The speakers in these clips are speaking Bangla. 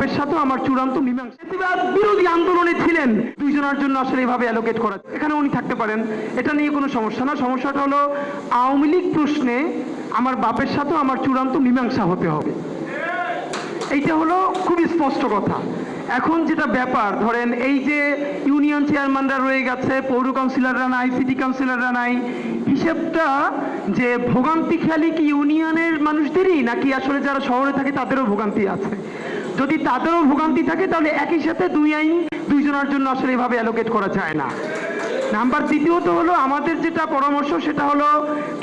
বাপের সাথেও আমার চূড়ান্ত মীমাংসা। ফ্যাসিবাদ বিরোধী আন্দোলনে ছিলেন, দুইজনের জন্য আসলে এইভাবে অ্যালোকেট করা, এখানে উনি থাকতে পারেন, এটা নিয়ে কোনো সমস্যা না। সমস্যাটা হলো আওয়ামী লীগ প্রশ্নে আমার বাপের সাথেও আমার চূড়ান্ত মীমাংসা হতে হবে, এইটা হলো খুবই স্পষ্ট কথা। এখন যেটা ব্যাপার, ধরেন এই যে ইউনিয়ন চেয়ারম্যানরা রয়ে গেছে, পৌর কাউন্সিলররা নাই, সিটি কাউন্সিলররা নাই, হিসেবটা যে ভোগান্তি খেয়ালি কি ইউনিয়নের মানুষদেরই, নাকি আসলে যারা শহরে থাকে তাদেরও ভোগান্তি আছে? যদি তাদেরও ভোগান্তি থাকে তাহলে একই সাথে দুই আইন দুইজনের জন্য আসলে এভাবে অ্যালোকেট করা যায় না। নাম্বার দ্বিতীয়ত হলো আমাদের যেটা পরামর্শ, সেটা হলো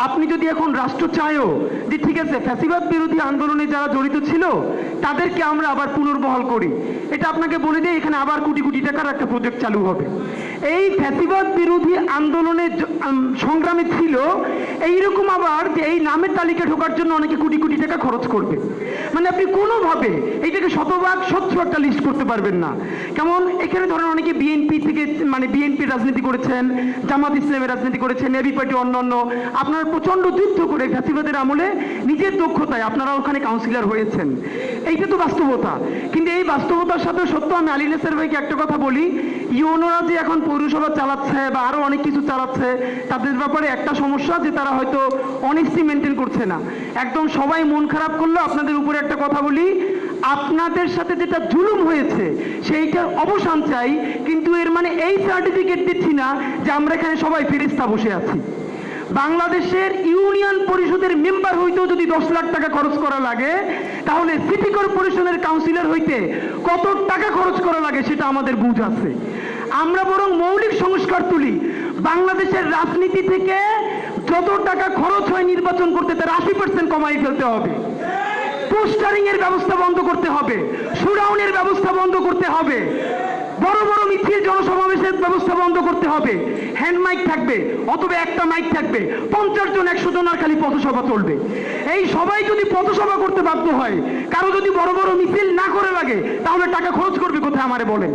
আপনি যদি এখন রাষ্ট্র চায়ও যে ঠিক আছে ফ্যাসিবাদ বিরোধী আন্দোলনে যারা জড়িত ছিল তাদেরকে আমরা আবার পুনর্বহাল করি, এটা আপনাকে বলে দিই, এখানে আবার কোটি কোটি টাকার একটা প্রজেক্ট চালু হবে। এই ফ্যাসিবাদ বিরোধী আন্দোলনের সংগ্রামে ছিল এইরকম আবার যে এই নামের তালিকা ঢোকার জন্য অনেকে কোটি কোটি টাকা খরচ করবে, মানে আপনি কোনোভাবে এইটাকে শতভাগ স্বচ্ছ একটা লিস্ট করতে পারবেন না। কেমন এখানে ধরেন অনেকে বিএনপি থেকে, মানে বিএনপির রাজনীতি করেছেন, জামাত ইসলামের রাজনীতি করেছেন, এবি পার্টি অন্যান্য, আপনারা প্রচন্ড যুদ্ধ করে ফ্যাসিবাদের আমলে নিজের দক্ষতায় আপনারা ওখানে কাউন্সিলর হয়েছেন, এইটা তো বাস্তবতা। কিন্তু এই বাস্তবতার সাথে সত্য আমি আলী নেসার ভাইকে একটা কথা বলি, ইউনোরা যে এখন পৌরসভা চালাচ্ছে বা আরো অনেক কিছু চালাচ্ছে, তাদের ব্যাপারে একটা সমস্যা যে তারা হয়তো অনেস্টি মেনটেন করছে না। একদম সবাই মন খারাপ করলো, আপনাদের উপরে একটা কথা বলি, আপনাদের সাথে যেটা জুলুম হয়েছে সেইটার অবসান চাই, কিন্তু এর মানে এই সার্টিফিকেট দিচ্ছি না যে আমরা এখানে সবাই ফেরেশতা বসে আছি। বাংলাদেশের ইউনিয়ন পরিষদের মেম্বার হইতেও যদি 10 লাখ টাকা খরচ করা লাগে, তাহলে সিটি কর্পোরেশনের কাউন্সিলর হইতে কত টাকা খরচ করা লাগে সেটা আমাদের বুঝ আছে। আমরা বরং মৌলিক সংস্কার তুলি, বাংলাদেশের রাজনীতি থেকে যত টাকা খরচ হয় নির্বাচন করতে তার 80% কমাই ফেলতে হবে। পোস্টারিং এর ব্যবস্থা বন্ধ করতে হবে, শুডাউনের ব্যবস্থা বন্ধ করতে হবে, বড় বড় মিছিল জনসমাবেশের ব্যবস্থা বন্ধ করতে হবে। হ্যান্ড মাইক থাকবে অথবা একটা মাইক থাকবে, 50 জন 100 জন আর খালি পথসভা চলবে। এই সবাই যদি পথসভা করতে বাধ্য হয়, কারো যদি বড় বড় মিছিল না করে লাগে, তাহলে টাকা খরচ করবে কোথায় আমারে বলেন?